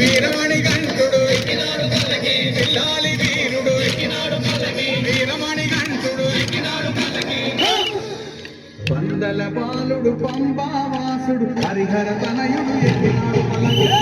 వీరమణి గంటుడు ఎక్కినాడు పల్లకి పిల్లాలి వీరుడు ఎక్కినాడు పల్లకి వీరమణి గంటుడు ఎక్కినాడు పల్లకి పందల బాలుడు పంబావాసుడు హరిహర తనయుడు ఎక్కినాడు పల్లకి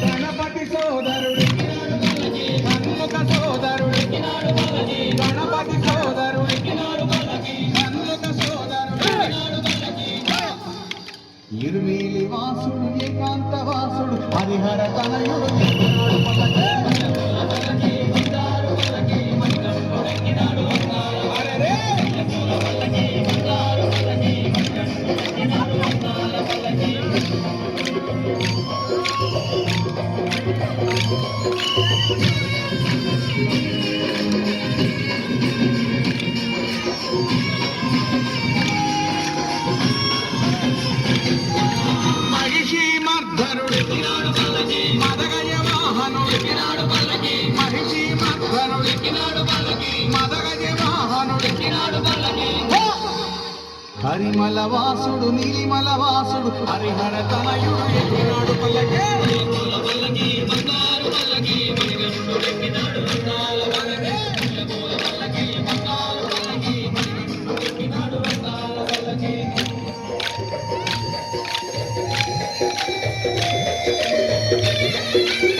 గణపతి సోదరుడు హన్ముఖ సోదరుడు గణపతి సోదరుడు హన్ముఖ సోదరుడు ఇరుమేలి వాసుడు ఏకాంత వాసుడు హరిహర తనయుడు మహిషి మర్ధనుడు మదగజ వాహనుడు మహిషి మర్ధనుడు మదగజ వాహనుడు హరిమల వాసుడు నీలిమల వాసుడు హరిహర తనయుడు ఎక్కినాడు పల్లకి Thank you.